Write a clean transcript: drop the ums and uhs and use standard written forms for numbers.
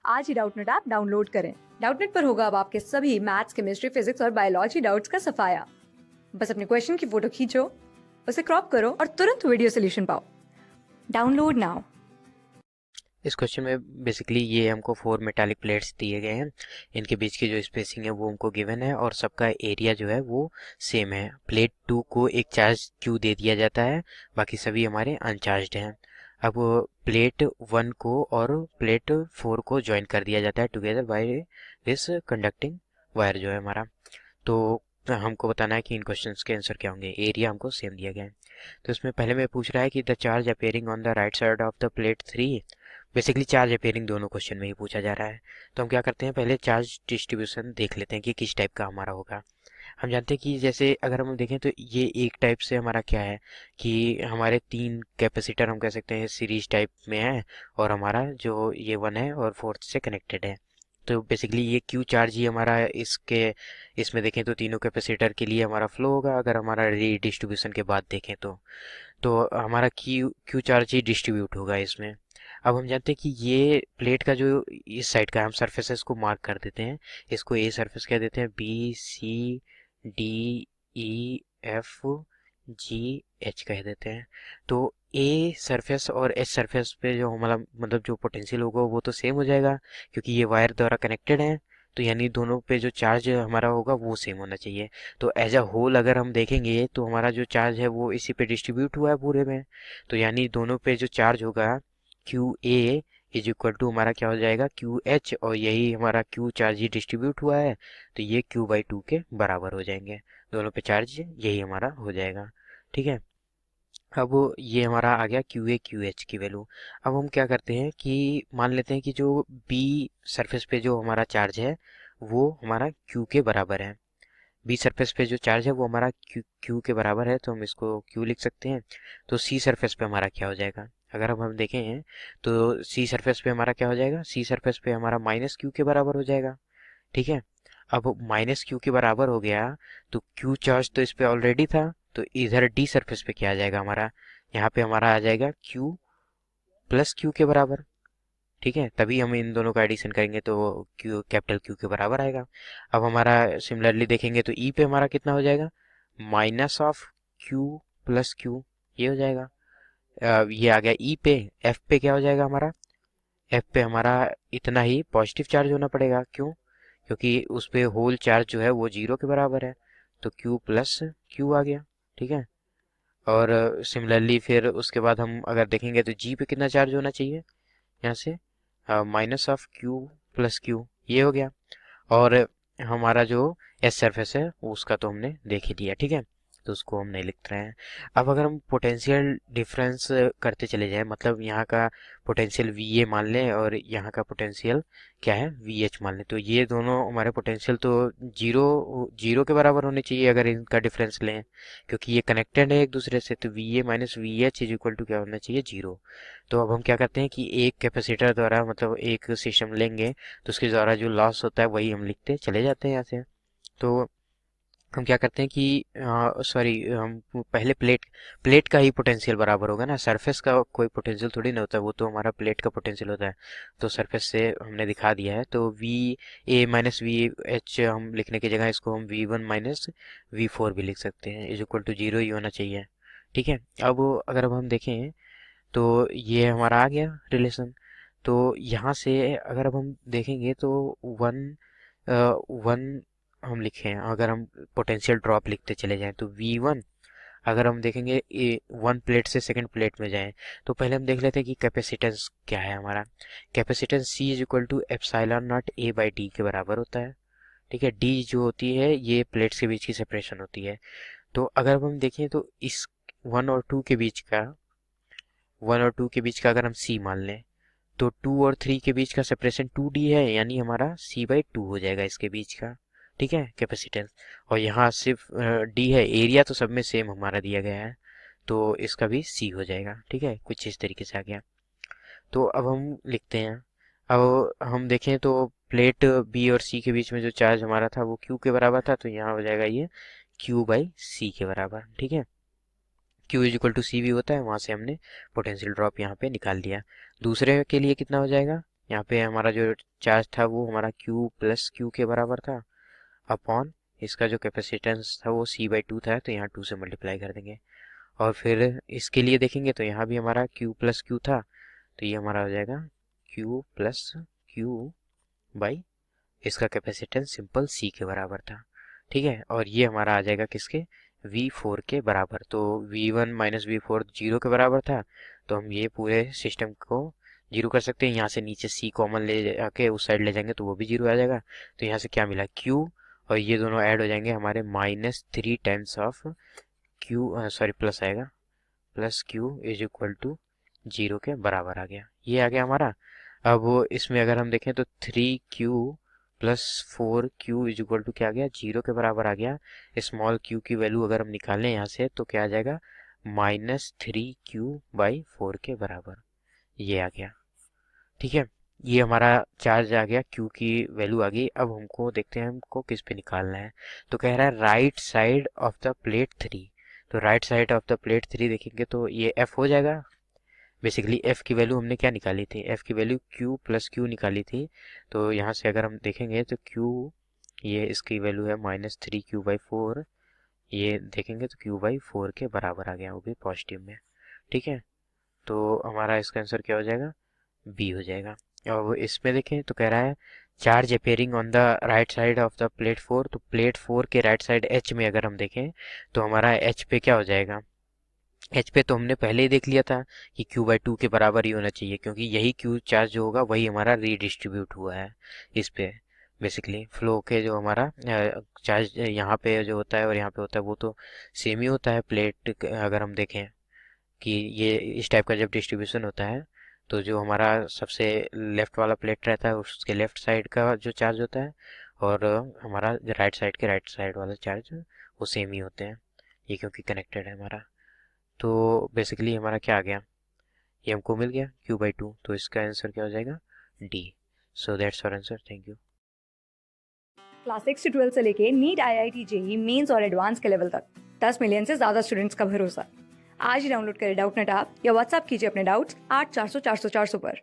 आज ही Doubtnut app download करें। Doubtnut पर होगा अब आपके सभी मैथ्स, केमिस्ट्री, फिजिक्स और बायोलॉजी डाउट्स का सफाया। बस अपने क्वेश्चन की फोटो खींचो, उसे क्रॉप करो और तुरंत वीडियो सोल्यूशन पाओ। Download now. इस क्वेश्चन में बेसिकली ये हमको 4 मेटालिक प्लेट्स दिए गए हैं। इनके बीच की जो स्पेसिंग है वो हमको गिवन है और सबका एरिया जो है वो सेम है। प्लेट 2 को एक चार्ज क्यू दे दिया जाता है, बाकी सभी हमारे अनचार्ज्ड हैं। अब प्लेट 1 को और प्लेट 4 को ज्वाइन कर दिया जाता है together by this conducting wire जो है हमारा। तो हमको बताना है कि इन क्वेश्चंस के आंसर क्या होंगे। एरिया हमको सेम दिया गया है। तो इसमें पहले में पूछ रहा है कि the charge appearing on the right side of the plate 3। Basically charge appearing दोनों क्वेश्चन में ही पूछा जा रहा है। तो हम क्या करते हैं, पहले चार्ज डिस्ट्रीब्यूशन देख लेते हैं कि किस टाइप का हमारा होगा। हम जानते हैं कि जैसे अगर हम देखें तो ये एक टाइप से हमारा क्या है कि हमारे 3 कैपेसिटर हम कह सकते हैं सीरीज टाइप में है, और हमारा जो ये 1 है और 4th से कनेक्टेड है। तो बेसिकली ये क्यू चार्ज ही हमारा इसमें देखें तो तीनों कैपेसिटर के लिए हमारा फ्लो होगा। अगर हमारा रीडिस्ट्रीब्यूशन के बाद देखें तो हमारा क्यू क्यू चार्ज ही डिस्ट्रीब्यूट होगा इसमें। अब हम जानते हैं कि ये प्लेट का जो इस साइड का हम सरफेसेस को मार्क कर देते हैं। इसको ए सरफेस कह देते हैं, B C D E F G H कह देते हैं। तो ए सरफेस और एच सरफेस पे जो हमारा मतलब जो पोटेंशियल होगा वो तो सेम हो जाएगा, क्योंकि ये वायर द्वारा कनेक्टेड है। तो यानी दोनों पे जो चार्ज हमारा होगा वो सेम होना चाहिए। तो एज अ होल अगर हम देखेंगे तो हमारा जो चार्ज है वो इसी पे डिस्ट्रीब्यूट हुआ है पूरे में। तो यानी दोनों पे जो चार्ज होगा Q A is equal to हमारा क्या हो जाएगा, क्यू एच, और यही हमारा क्यू चार्ज ही डिस्ट्रीब्यूट हुआ है तो ये Q/2 के बराबर हो जाएंगे। दोनों पे चार्ज यही हमारा हो जाएगा। ठीक है। अब ये हमारा आ गया क्यू ए क्यू एच की वैल्यू। अब हम क्या करते हैं कि मान लेते हैं कि जो बी सरफेस पे जो हमारा चार्ज है वो हमारा क्यू के बराबर है। बी सरफेस पे जो चार्ज है वो हमारा क्यू के बराबर है, तो हम इसको क्यू लिख सकते हैं। तो सी सरफेस पे हमारा क्या हो जाएगा, अगर हम देखें तो सी सरफेस पे हमारा क्या हो जाएगा, सी सरफेस पे हमारा माइनस क्यू के बराबर हो जाएगा। ठीक है। अब माइनस क्यू के बराबर हो गया तो क्यू चार्ज तो इस पे ऑलरेडी था, तो इधर डी सरफेस पे क्या आ जाएगा हमारा, यहाँ पे हमारा आ जाएगा क्यू प्लस क्यू के बराबर। ठीक है, तभी हम इन दोनों का एडिशन करेंगे तो क्यू कैपिटल क्यू के बराबर आएगा। अब हमारा सिमिलरली देखेंगे तो ई पे हमारा कितना हो जाएगा, minus of Q plus Q, ये हो जाएगा। ये आ गया ई पे। एफ पे क्या हो जाएगा हमारा, एफ पे हमारा इतना ही पॉजिटिव चार्ज होना पड़ेगा। क्यों, क्योंकि उस पे होल चार्ज जो है वो 0 के बराबर है। तो क्यू प्लस क्यू आ गया। ठीक है। और सिमिलरली फिर उसके बाद हम अगर देखेंगे तो जी पे कितना चार्ज होना चाहिए, यहाँ से minus of Q plus Q, ये हो गया। और हमारा जो एस सरफेस है उसका तो हमने देख ही लिया। ठीक है, तो उसको हम नहीं लिख रहे हैं। अब अगर हम पोटेंशियल डिफरेंस करते चले जाएं, मतलब यहाँ का पोटेंशियल वी ए मान लें और यहाँ का पोटेंशियल क्या है वी एच मान लें, तो ये दोनों हमारे पोटेंशियल तो जीरो जीरो के बराबर होने चाहिए अगर इनका डिफरेंस लें, क्योंकि ये कनेक्टेड है एक दूसरे से। तो V A minus V H is equal to क्या होना चाहिए, जीरो। तो अब हम क्या करते हैं कि एक कैपेसिटर द्वारा मतलब एक सिस्टम लेंगे तो उसके द्वारा जो लॉस होता है वही हम लिखते चले जाते हैं यहाँ से। तो हम क्या करते हैं कि सॉरी, हम पहले प्लेट प्लेट का ही पोटेंशियल बराबर होगा ना, सरफेस का कोई पोटेंशियल थोड़ी ना होता है, वो तो हमारा प्लेट का पोटेंशियल होता है। तो सरफेस से हमने दिखा दिया है, तो V A minus V H हम लिखने की जगह इसको हम V1 माइनस V4 भी लिख सकते हैं, इज इक्वल टू जीरो ही होना चाहिए। ठीक है। अब हम देखें तो ये हमारा आ गया रिलेशन। तो यहाँ से अगर अब हम देखेंगे तो वन वन हम लिखें, अगर हम पोटेंशियल ड्रॉप लिखते चले जाएं तो V1, अगर हम देखेंगे वन प्लेट से सेकंड प्लेट में जाएं तो पहले हम देख लेते हैं कि कैपेसिटेंस क्या है हमारा। Capacitance C is equal to epsilon naught A by D के बराबर होता है। ठीक है, डी जो होती है ये प्लेट्स के बीच की सेपरेशन होती है। तो अगर हम देखें तो इस वन और टू के बीच का अगर हम C मान लें तो 2 और 3 के बीच का सेपरेशन 2D है, यानी हमारा C/2 हो जाएगा इसके बीच का। ठीक है, कैपेसिटेंस। और यहाँ सिर्फ D है, एरिया तो सब में सेम हमारा दिया गया है, तो इसका भी C हो जाएगा। ठीक है, कुछ इस तरीके से आ गया। तो अब हम लिखते हैं, अब हम देखें तो प्लेट बी और सी के बीच में जो चार्ज हमारा था वो क्यू के बराबर था, तो यहाँ हो जाएगा ये Q/C के बराबर। ठीक है, Q इज इक्वल टू सी भी होता है, वहां से हमने पोटेंशियल ड्रॉप यहाँ पे निकाल दिया। दूसरे के लिए कितना हो जाएगा, यहाँ पे हमारा जो चार्ज था वो हमारा Q प्लस Q के बराबर था अपॉन इसका जो कैपेसिटेंस था वो C/2 था, तो यहाँ 2 से मल्टीप्लाई कर देंगे। और फिर इसके लिए देखेंगे तो यहाँ भी हमारा Q प्लस Q था, तो ये हमारा हो जाएगा Q प्लस Q बाई इसका कैपेसिटेंस सिंपल C के बराबर था। ठीक है, और ये हमारा आ जाएगा किसके, V4 के बराबर। तो V1 माइनस V4 जीरो के बराबर था, तो हम ये पूरे सिस्टम को जीरो कर सकते हैं। यहाँ से नीचे C कॉमन ले आके उस साइड ले जाएंगे तो वो भी जीरो आ जाएगा। तो यहाँ से क्या मिला, Q, और ये दोनों ऐड हो जाएंगे हमारे -3 times of Q, sorry plus आएगा, plus Q is equal to zero के बराबर आ गया। ये आ गया हमारा। अब इसमें अगर हम देखें तो 3Q plus 4Q is equal to क्या आ गया, जीरो के बराबर आ गया। स्मॉल q की वैल्यू अगर हम निकालें यहाँ से तो क्या आ जाएगा, -3Q/4 के बराबर, ये आ गया। ठीक है, ये हमारा चार्ज आ गया, Q की वैल्यू आ गई। अब हमको देखते हैं हमको किस पे निकालना है। तो कह रहा है right side of the plate 3। तो right side of the plate 3 देखेंगे तो ये F हो जाएगा। बेसिकली F की वैल्यू हमने क्या निकाली थी, F की वैल्यू Q प्लस Q निकाली थी। तो यहाँ से अगर हम देखेंगे तो Q, ये इसकी वैल्यू है -3Q/4, ये देखेंगे तो Q/4 के बराबर आ गया, वो भी पॉजिटिव में। ठीक है, तो हमारा इसका आंसर क्या हो जाएगा, बी हो जाएगा। और इसमें देखें तो कह रहा है charge appearing on the right side of the plate 4। तो प्लेट 4 के राइट साइड H में अगर हम देखें तो हमारा H पे क्या हो जाएगा, H पे तो हमने पहले ही देख लिया था कि Q/2 के बराबर ही होना चाहिए, क्योंकि यही Q चार्ज जो होगा वही हमारा रीडिस्ट्रीब्यूट हुआ है इस पे। बेसिकली फ्लो के जो हमारा चार्ज यहाँ पे जो होता है और यहाँ पे होता है वो तो सेम ही होता है। प्लेट अगर हम देखें कि ये इस टाइप का जब डिस्ट्रीब्यूशन होता है तो जो हमारा सबसे लेफ्ट वाला प्लेट रहता है उसके लेफ्ट साइड का जो चार्ज होता है और हमारा राइट साइड के राइट साइड वाला चार्ज वो सेम ही होते हैं, ये क्योंकि कनेक्टेड है हमारा। तो बेसिकली हमारा क्या आ गया, ये हमको मिल गया Q/2, तो इसका आंसर क्या हो जाएगा, D. So that's our answer, thank you. Class 6 से 12 से लेके नीट, IIT, JEE मेंस और एडवांस के लेवल तक 10 मिलियन से ज्यादा स्टूडेंट्स का भरोसा। आज ही डाउनलोड करें डाउटनेट ऐप या व्हाट्सएप कीजिए अपने डाउट्स 8400 400 400 पर।